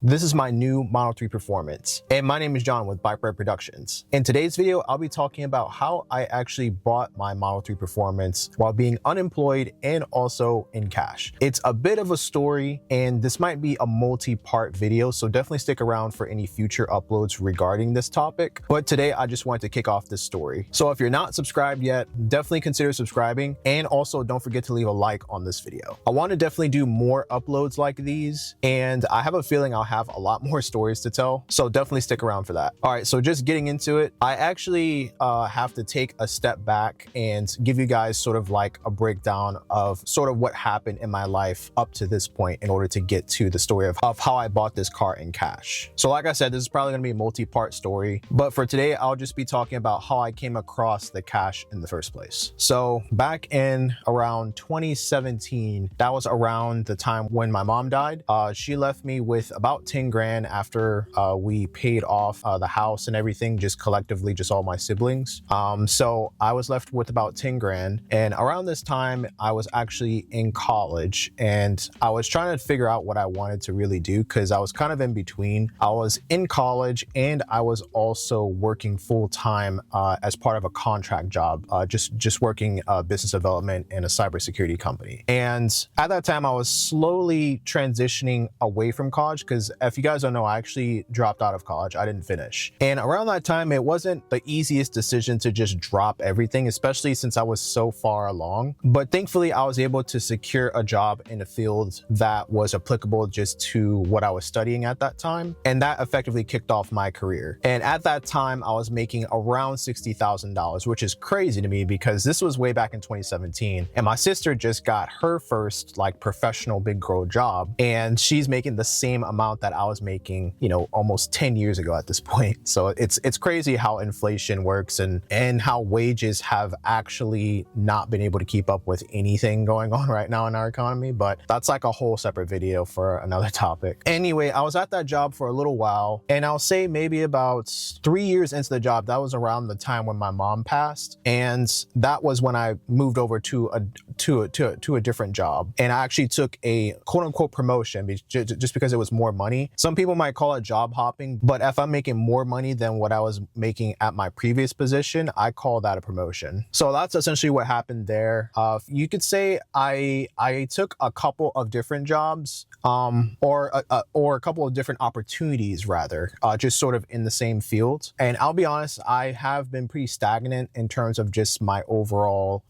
This is my new Model 3 Performance, and my name is John with Blackbird Productions. In today's video, I'll be talking about how I actually bought my Model 3 Performance while being unemployed and also in cash. It's a bit of a story, and this might be a multi-part video, so definitely stick around for any future uploads regarding this topic. But today, I just wanted to kick off this story. So if you're not subscribed yet, definitely consider subscribing, and also don't forget to leave a like on this video. I want to definitely do more uploads like these, and I have a feeling I'll have a lot more stories to tell, so definitely stick around for that. All right, so just getting into it, I actually have to take a step back and give you guys sort of like a breakdown of sort of what happened in my life up to this point in order to get to the story of how I bought this car in cash. So like I said, this is probably going to be a multi-part story, but for today, I'll just be talking about how I came across the cash in the first place. So back in around 2017, that was around the time when my mom died. She left me with about 10 grand after we paid off the house and everything, just collectively, just all my siblings. So I was left with about 10 grand. And around this time, I was actually in college and I was trying to figure out what I wanted to really do because I was kind of in between. I was in college and I was also working full time as part of a contract job, just working business development in a cybersecurity company. And at that time, I was slowly transitioning away from college because if you guys don't know, I actually dropped out of college. I didn't finish. And around that time, it wasn't the easiest decision to just drop everything, especially since I was so far along. But thankfully, I was able to secure a job in a field that was applicable just to what I was studying at that time. And that effectively kicked off my career. And at that time, I was making around $60,000, which is crazy to me because this was way back in 2017. And my sister just got her first like professional big girl job, and she's making the same amount that I was making, you know, almost 10 years ago at this point. So it's crazy how inflation works and how wages have actually not been able to keep up with anything going on right now in our economy. But that's like a whole separate video for another topic. Anyway, I was at that job for a little while, and I'll say maybe about 3 years into the job, that was around the time when my mom passed. And that was when I moved over to a different job. And I actually took a quote unquote promotion just because it was more money. Some people might call it job hopping, but if I'm making more money than what I was making at my previous position, I call that a promotion. So that's essentially what happened there. You could say I took a couple of different jobs, or a couple of different opportunities rather, just sort of in the same field. And I'll be honest, I have been pretty stagnant in terms of just my overall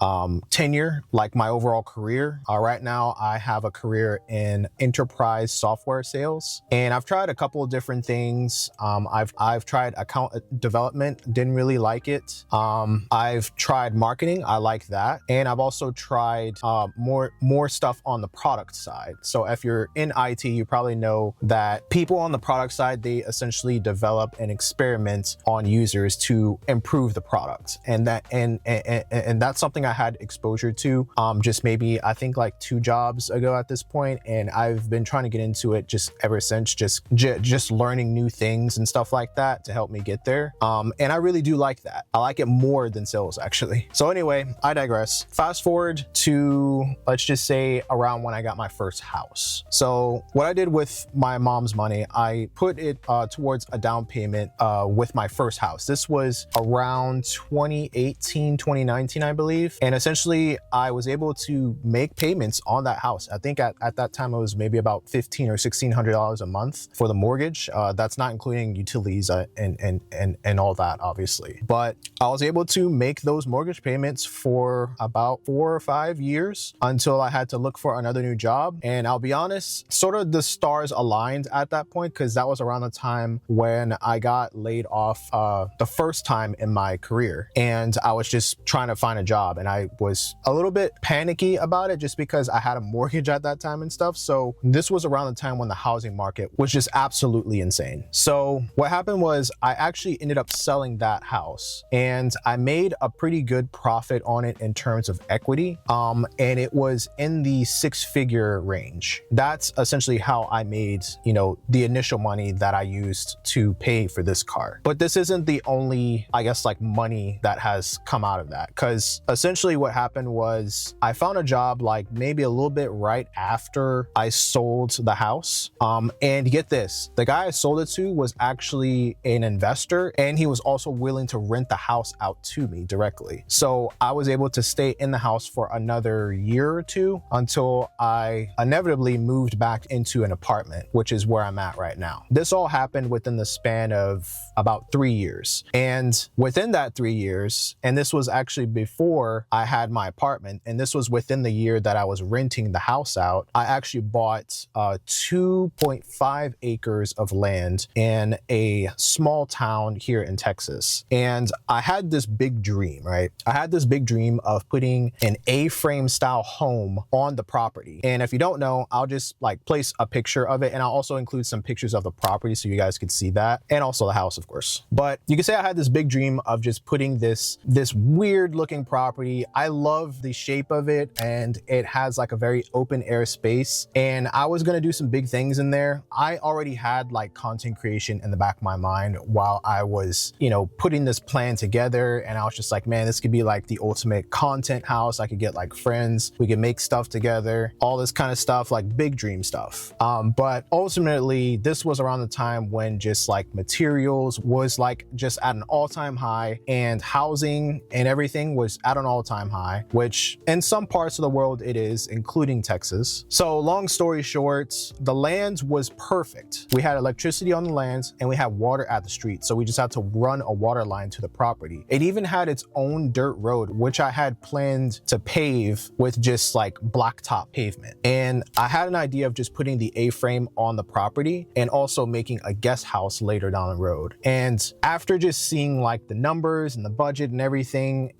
tenure, like my overall career. Right now, I have a career in enterprise software sales, and I've tried a couple of different things. I've tried account development, didn't really like it. I've tried marketing, I like that, and I've also tried more stuff on the product side. So if you're in IT, you probably know that people on the product side, they essentially develop and experiment on users to improve the product, and that's something I had exposure to just maybe I think like 2 jobs ago at this point, and I've been trying to get into it just ever since, just learning new things and stuff like that to help me get there. And I really do like that. I like it more than sales actually. So anyway, I digress. Fast forward to, let's just say, around when I got my first house. So what I did with my mom's money, I put it towards a down payment with my first house. This was around 2018, 2019, I believe. And essentially I was able to make payments on that house. I think at that time it was maybe about $1,500 or $1,600 a month for the mortgage. That's not including utilities and all that, obviously. But I was able to make those mortgage payments for about 4 or 5 years until I had to look for another new job. And I'll be honest, sort of the stars aligned at that point because that was around the time when I got laid off the first time in my career. And I was just trying to find a job, and I was a little bit panicky about it just because I had a mortgage at that time and stuff. So this was around the time when the housing market was just absolutely insane. So what happened was I actually ended up selling that house, and I made a pretty good profit on it in terms of equity. And it was in the 6-figure range. That's essentially how I made, you know, the initial money that I used to pay for this car. But this isn't the only, I guess, like money that has come out of that, because essentially what happened was I found a job like maybe a little bit right after I sold the house. And And get this, the guy I sold it to was actually an investor, and he was also willing to rent the house out to me directly. So I was able to stay in the house for another year or two until I inevitably moved back into an apartment, which is where I'm at right now. This all happened within the span of about 3 years. And within that 3 years, and this was actually before I had my apartment, and this was within the year that I was renting the house out, I actually bought 2.5 acres of land in a small town here in Texas. And I had this big dream, right? I had this big dream of putting an A-frame style home on the property. And if you don't know, I'll just like place a picture of it, and I'll also include some pictures of the property so you guys could see that, and also the house, of course. But you can say I had this big dream of just putting this weird looking property. I love the shape of it, and it has like a very open air space, and I was gonna do some big things in there. I already had like content creation in the back of my mind while I was, you know, putting this plan together, and I was just like, man, this could be like the ultimate content house. I could get like friends, we could make stuff together, all this kind of stuff, like big dream stuff. But ultimately, this was around the time when just like materials was like just at an all-time high, and housing and everything was at an all-time high, which in some parts of the world it is, including Texas. So long story short, the land was perfect. We had electricity on the land, and we had water at the street. So we just had to run a water line to the property. It even had its own dirt road, which I had planned to pave with just like blacktop pavement. And I had an idea of just putting the A-frame on the property and also making a guest house later down the road. And after just seeing like the numbers and the budget and everything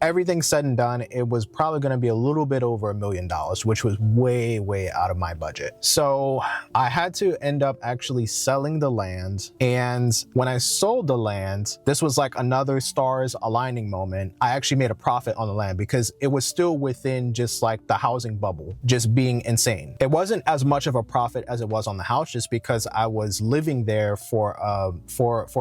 said and done, it was probably going to be a little bit over $1 million, which was way out of my budget. So I had to end up actually selling the land. And when I sold the land, this was like another stars aligning moment. I actually made a profit on the land because it was still within just like the housing bubble, just being insane. It wasn't as much of a profit as it was on the house, just because I was living there for a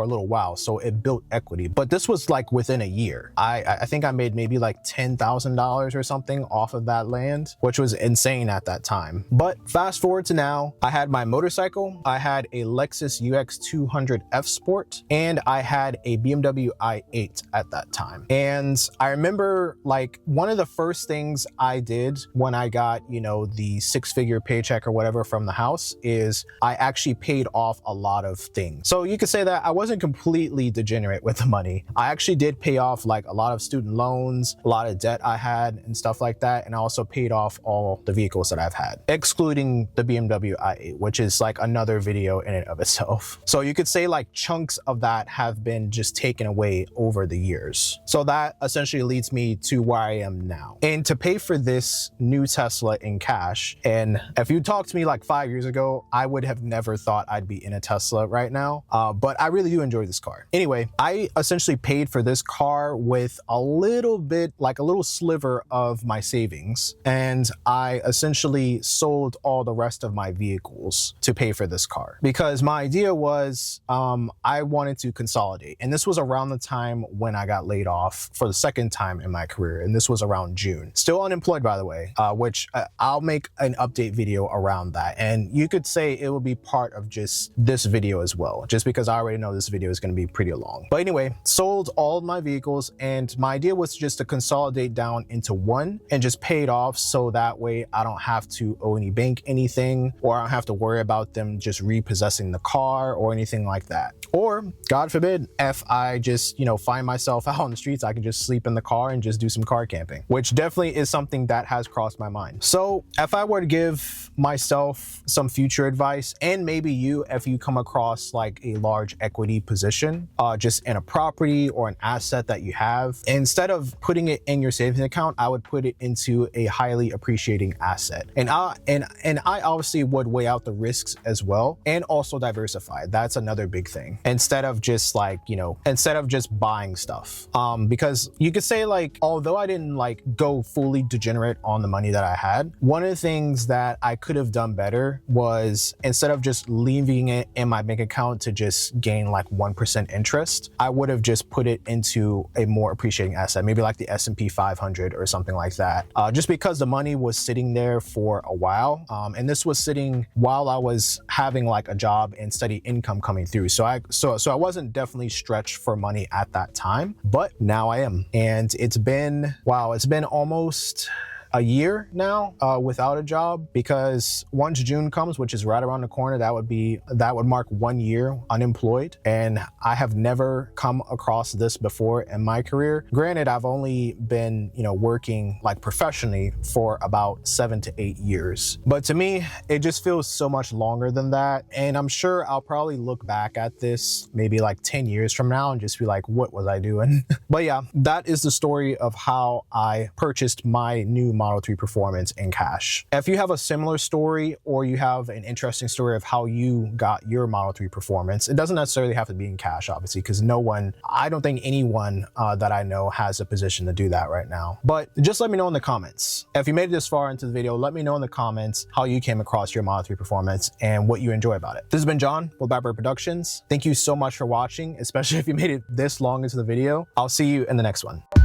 little while. So it built equity, but this was like within a year. I think I made maybe like $10,000 or something off of that land, which was insane at that time. But fast forward to now, I had my motorcycle, I had a Lexus UX 200 F Sport, and I had a BMW i8 at that time. And I remember like one of the first things I did when I got, you know, the 6-figure paycheck or whatever from the house is I actually paid off a lot of things. So you could say that I wasn't completely degenerate with the money. I actually did pay off like a lot of student loans, a lot of debt I had and stuff like that. And I also paid off all the vehicles that I've had, excluding the BMW i8, which is like another video in and of itself. So you could say like chunks of that have been just taken away over the years. So that essentially leads me to where I am now. And to pay for this new Tesla in cash, and if you talked to me like 5 years ago, I would have never thought I'd be in a Tesla right now. But I really do enjoy this car. Anyway, I essentially paid for this car with a little bit, like a little sliver of my savings. And I essentially sold all the rest of my vehicles to pay for this car, because my idea was I wanted to consolidate. And this was around the time when I got laid off for the second time in my career. And this was around June. Still unemployed, by the way, which I'll make an update video around that. And you could say it will be part of just this video as well, just because I already know this video is going to be pretty long. But anyway, sold all of my vehicles, and my idea was just to consolidate down into one and just pay it off, so that way I don't have to owe any bank anything, or I don't have to worry about them just repossessing the car or anything like that. Or God forbid, if I just, you know, find myself out on the streets, I can just sleep in the car and just do some car camping, which definitely is something that has crossed my mind. So if I were to give myself some future advice, and maybe you, if you come across like a large equity position, just in a property or an asset that you have, instead of putting it in your savings account, I would put it into a highly appreciating asset. And I obviously would weigh out the risks as well, and also diversify. That's another big thing. Instead of just like, you know, instead of just buying stuff. Because you could say like, although I didn't like go fully degenerate on the money that I had, one of the things that I could have done better was, instead of just leaving it in my bank account to just gain like 1% interest, I would have just put it into a more appreciating asset, maybe like the S&P 500 or something like that. Just because the money was sitting there for a while. And this was sitting while I was having like a job and steady income coming through. So I wasn't definitely stretched for money at that time, but now I am. And it's been almost a year now without a job, because once June comes, which is right around the corner, that would mark 1 year unemployed. And I have never come across this before in my career. Granted, I've only been, working like professionally for about 7 to 8 years. But to me, it just feels so much longer than that. And I'm sure I'll probably look back at this maybe like 10 years from now and just be like, what was I doing? But yeah, that is the story of how I purchased my new Model 3 Performance in cash. If you have a similar story, or you have an interesting story of how you got your Model 3 Performance, it doesn't necessarily have to be in cash, obviously, because I don't think anyone that I know has a position to do that right now. But just let me know in the comments. If you made it this far into the video, let me know in the comments how you came across your Model 3 Performance and what you enjoy about it. This has been John with Blackbird Productions. Thank you so much for watching, especially if you made it this long into the video. I'll see you in the next one.